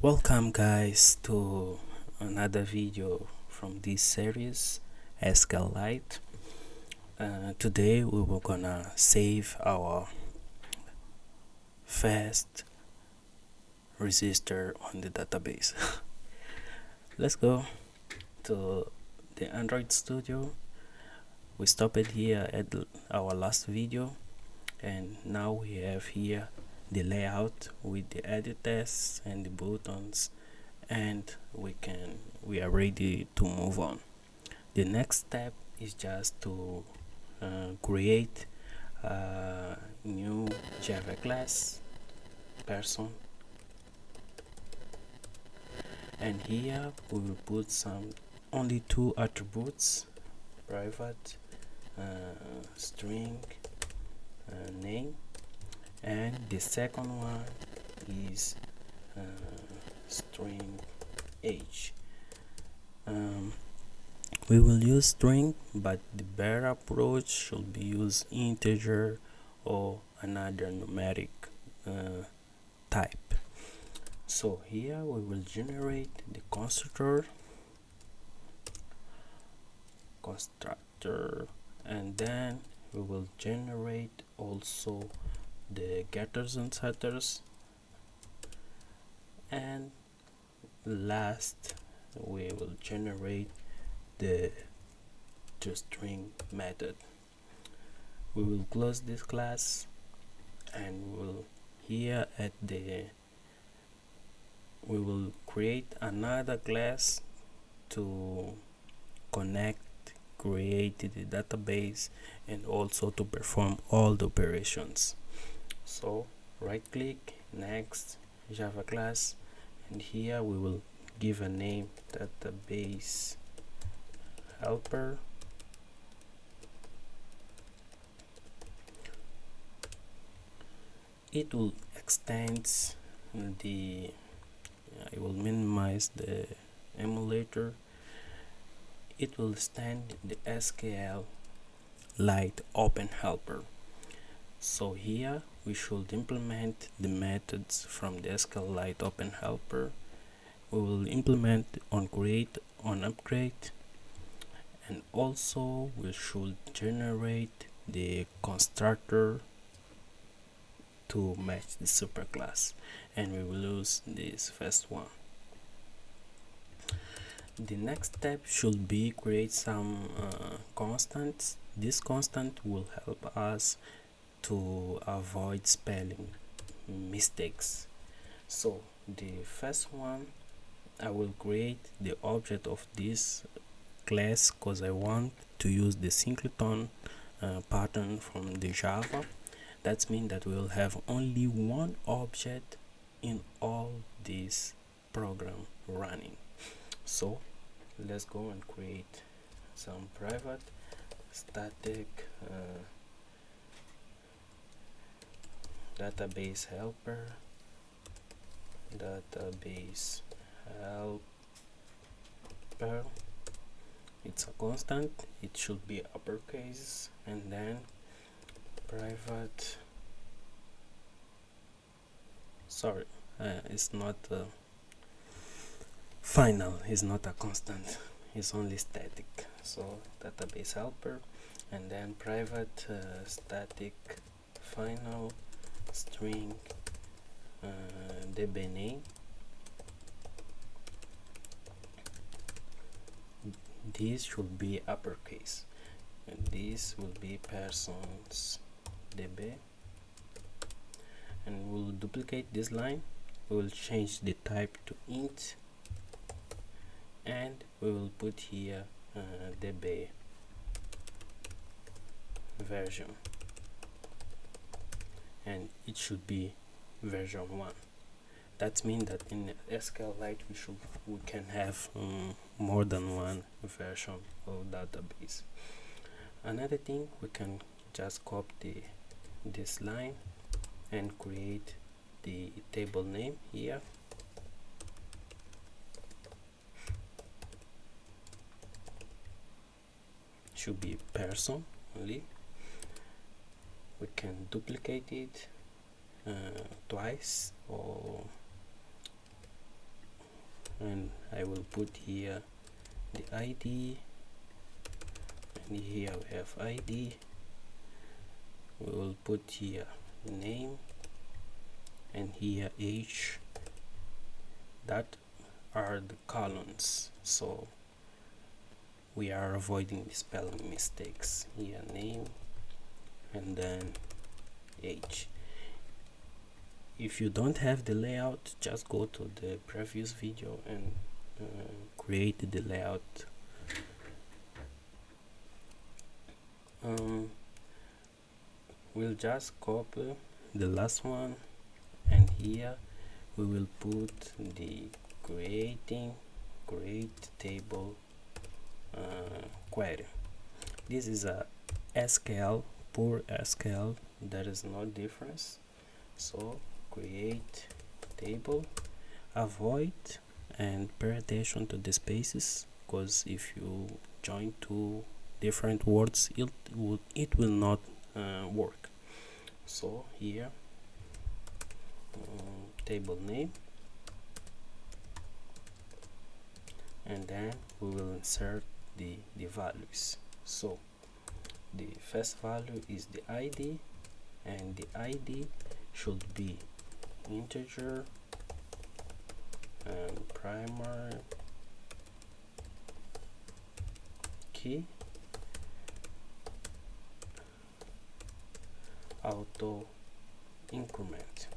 Welcome guys to another video from this series SQLIte. Today we were gonna save our first register on the database. Let's go to the Android Studio. We stopped it here at our last video, and now we have here the layout with the editors and the buttons, and we are ready to move on. The next step is just to create a new Java class person, and here we will put only two attributes: private string name, and the second one is string age. We will use string, but the better approach should be use integer or another numeric type. So here we will generate the constructor, and then we will generate also the getters and setters, and last we will generate the toString method. We will close this class, and we'll here at the we will create another class to create the database and also to perform all the operations. So right click, next, Java class, and here we will give a name, database helper. It will extend I will minimize the emulator. It will extend the SQLIte open helper. So here we should implement the methods from the SQLIte open helper. We will implement on create, on upgrade, and also we should generate the constructor to match the superclass, and we will use this first one. The next step should be create some constants. This constant will help us to avoid spelling mistakes. So the first one, I will create the object of this class because I want to use the singleton pattern from the Java. That means that we will have only one object in all this program running. So let's go and create some private static database helper. It's a constant, it should be uppercase, and then private, it's not final, is not a constant, it's only static. So database helper, and then private static final string db name. This should be uppercase, and this will be persons db, and we'll duplicate this line. We will change the type to int, and we will put here db version, and it should be version 1. That means that in SQLIte we can have more than one version of database. Another thing, we can just copy this line and create the table name here. Should be person only. We can duplicate it twice, or and I will put here the ID, and here we have ID. We will put here name, and here age. That are the columns, so we are avoiding the spelling mistakes. Here name and then age. If you don't have the layout, just go to the previous video and create the layout. We'll just copy the last one, and here we will put the create table query. This is a SQL, pure SQL. There is no difference. So create table, avoid and pay attention to the spaces, because if you join two different words, it will not work. So here table name, and then we will insert the values. So the first value is the ID, and the ID should be integer and primary key, auto increment.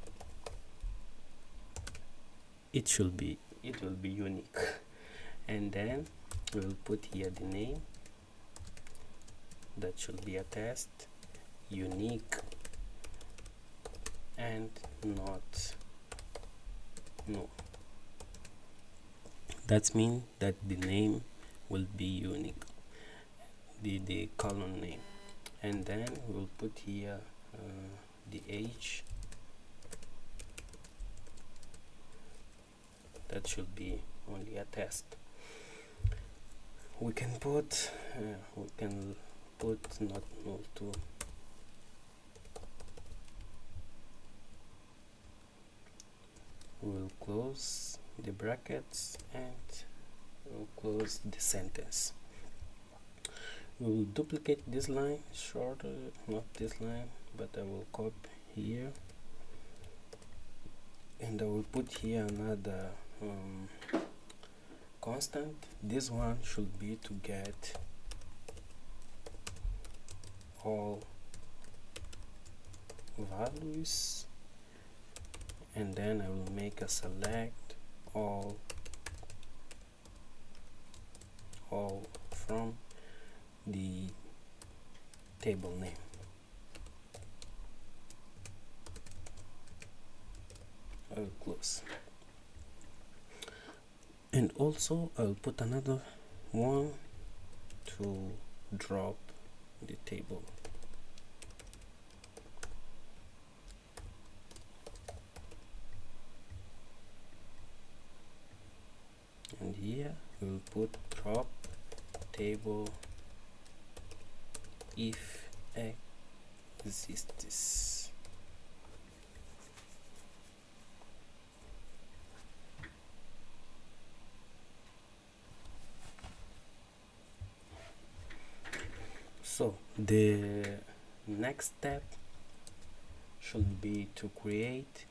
It will be unique. And then we'll put here the name, that should be a test, unique and not no. That means that the name will be unique, the column name. And then we'll put here the age, that should be only a test. We can put not null to. We'll close the brackets and we'll close the sentence. We will duplicate this line, shorter, not this line, but I will copy here, and I will put here another constant. This one should be to get all values, and then I will make a select all from the table name. I will close, and also I'll put another one to drop the table. And here we'll put drop table if exists. So the next step should be to create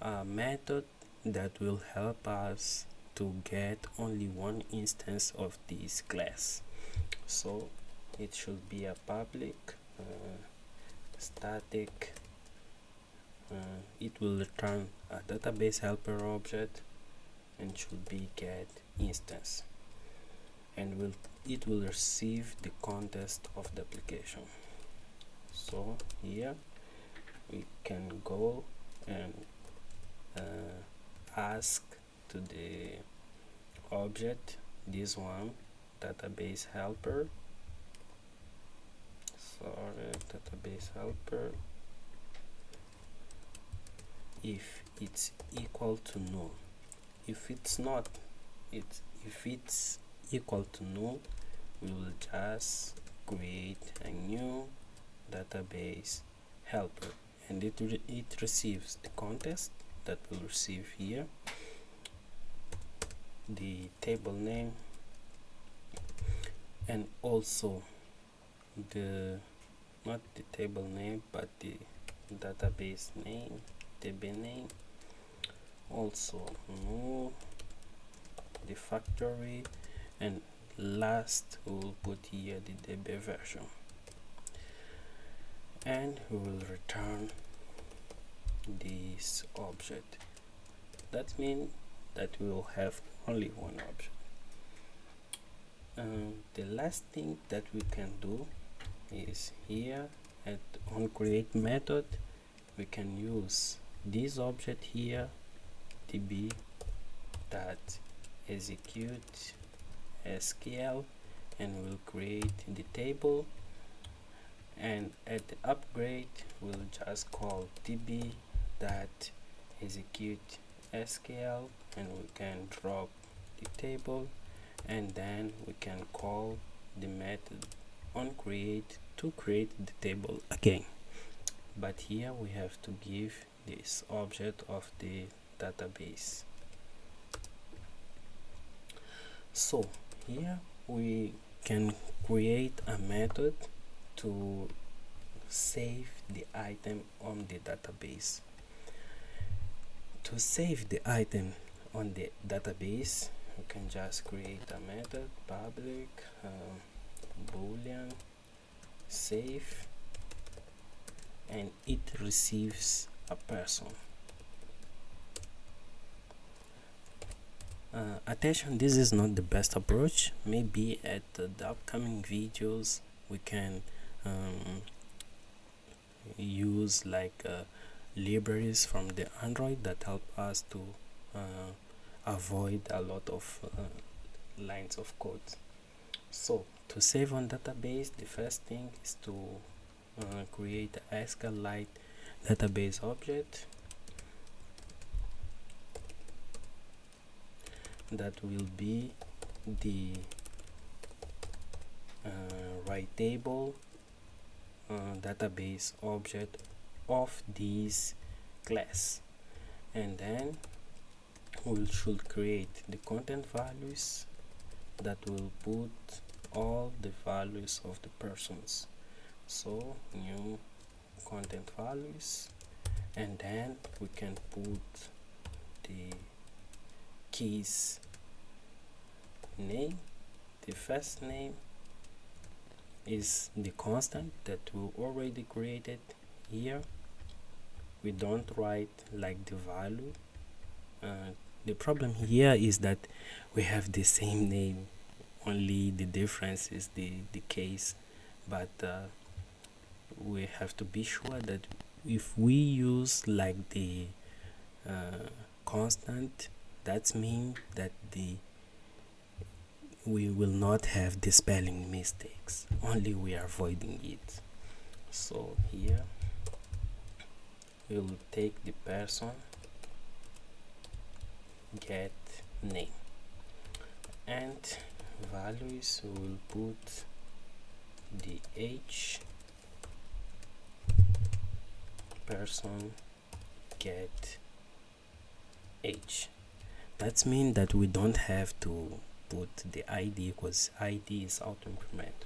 a method that will help us to get only one instance of this class. So it should be a public static. It will return a database helper object and should be get instance, and it will receive the context of the application. So here we can go and ask to the object, this one, database helper, if it's equal to null. If it's not, if it's equal to null, we will just create a new database helper, and it receives the context that we'll receive here, the table name, and also the not the table name but the database name, DB name. Also no, the factory, and last we'll put here the DB version, and we will return this object. That means that we will have only one object. The last thing that we can do is here at onCreate method we can use this object here, db dot execute SQL, and we'll create the table, and at the upgrade we'll just call db dot execute SQL, and we can drop the table, and then we can call the method onCreate to create the table again. But here we have to give this object of the database. So here we can create a method to save the item on the database. To save the item on the database, we can just create a method public boolean save, and it receives a person. Attention, this is not the best approach. Maybe at the upcoming videos we can use like libraries from the Android that help us to avoid a lot of lines of code. So to save on database, the first thing is to create a SQLIte database object that will be the writable database object of this class, and then we should create the content values that will put all the values of the persons. So new content values, and then we can put the keys name. The first name is the constant that we already created here. We don't write like the value. The problem here is that we have the same name, only the difference is the case, but we have to be sure that if we use like the constant, that means that we will not have the spelling mistakes, only we are avoiding it. So here we'll take the person get name, and values will put the age, person get age. That means that we don't have to put the ID because ID is auto increment.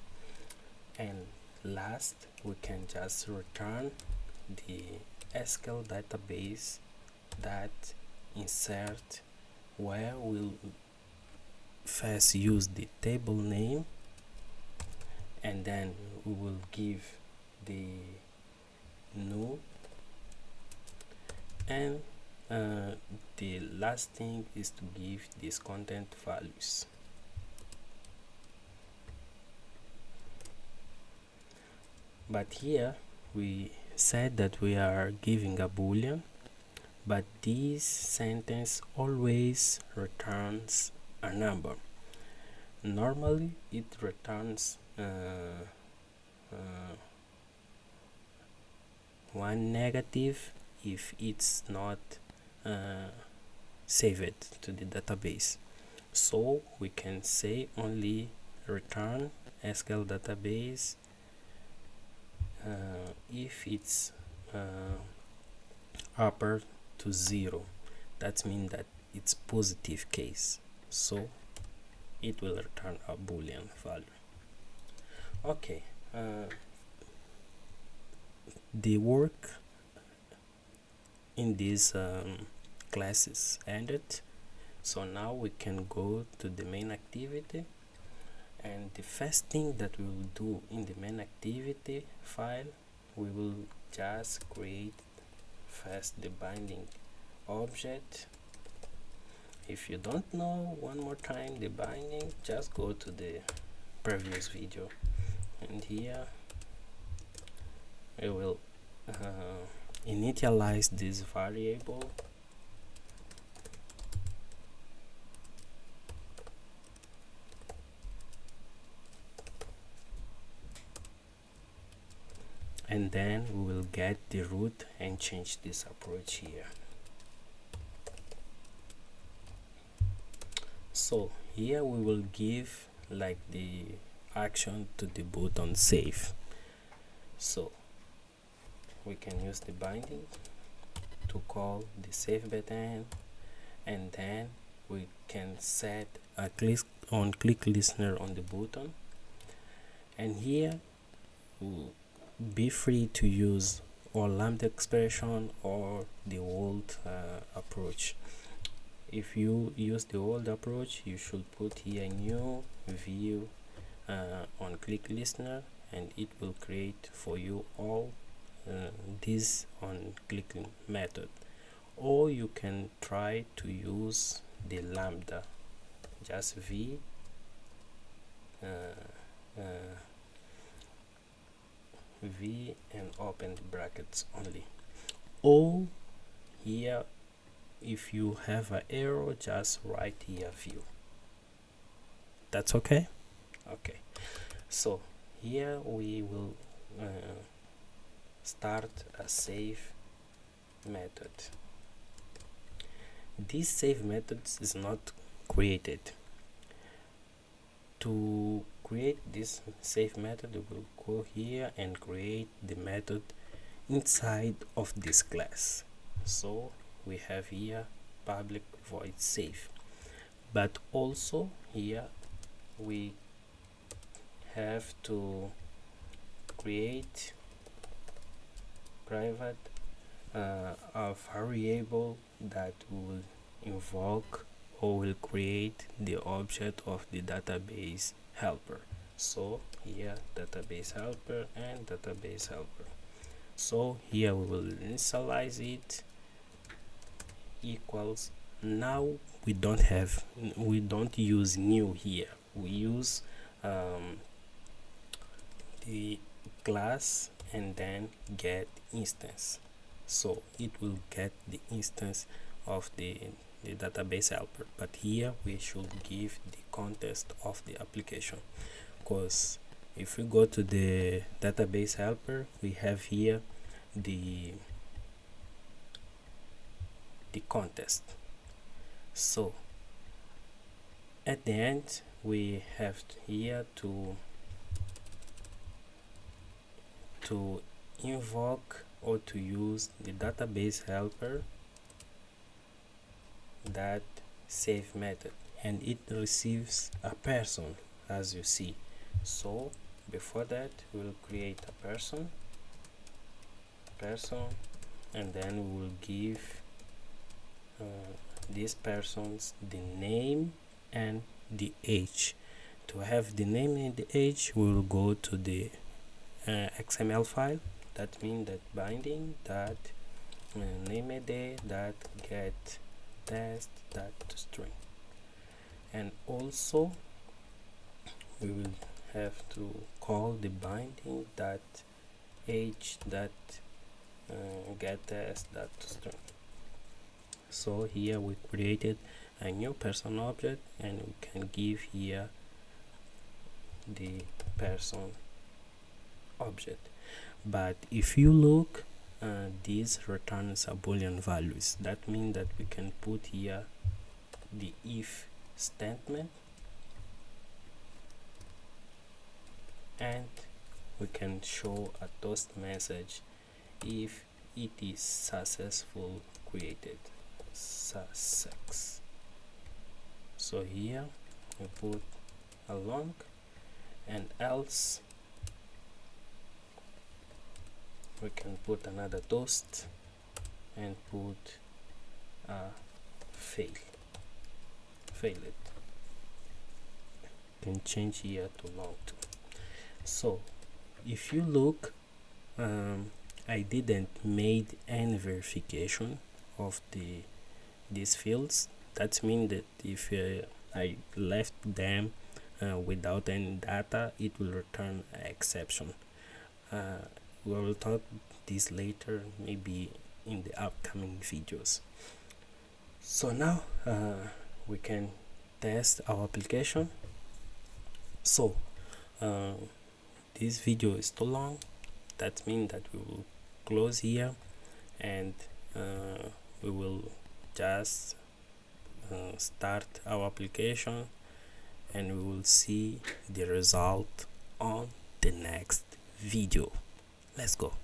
And last, we can just return the SQL database that insert, where we'll first use the table name, and then we will give the new, and the last thing is to give these content values. But here we said that we are giving a boolean, but this sentence always returns a number. Normally it returns one negative if it's not saved to the database. So we can say only return SQL database if it's upper to 0. That means that it's positive case. so it will return a boolean value. Okay, the work in these classes ended, so now we can go to the main activity. And the first thing that we will do in the main activity file, we will just create first the binding object. If you don't know, one more time, the binding, just go to the previous video, and here we will initialize this variable, and then we will get the root and change this approach here. So here we will give like the action to the button save, so we can use the binding to call the save button, and then we can set a click listener on the button, and here be free to use or lambda expression or the old approach. If you use the old approach, you should put here new view on click listener, and it will create for you all this on clicking method, or you can try to use the lambda, just v v and open the brackets only, or here if you have an error, just write here view. That's okay. Okay, so here we will start a save method. This save method is not created. To create this save method, we will go here and create the method inside of this class. So we have here public void save, but also here we have to create private a variable that will invoke or will create the object of the database helper. So here database helper and database helper. So here we will initialize it equals. Now we don't use new here, we use the class and then get instance, so it will get the instance of the database helper. But here we should give the context of the application, because if we go to the database helper, we have here the context. So at the end we have here to invoke or to use the database helper that save method, and it receives a person, as you see. So before that we'll create a person, and then we will give these persons the name and the age. To have the name and the age, we will go to the XML file. That means that binding that name a day that get test that string, and also we will have to call the binding that age that get test that string. So here we created a new person object, and we can give here the person object. But if you look, this returns a boolean values. That means that we can put here the if statement, and we can show a toast message if it is successful created, success. So here we put a long, and else we can put another toast and put a fail it. Can change here to long too. So if you look, I didn't made any verification of these fields. That means that if I left them without any data, it will return an exception. We will talk this later, maybe in the upcoming videos. So now we can test our application. So this video is too long. That means that we will close here, and we will just start our application, and we will see the result on the next video. Let's go.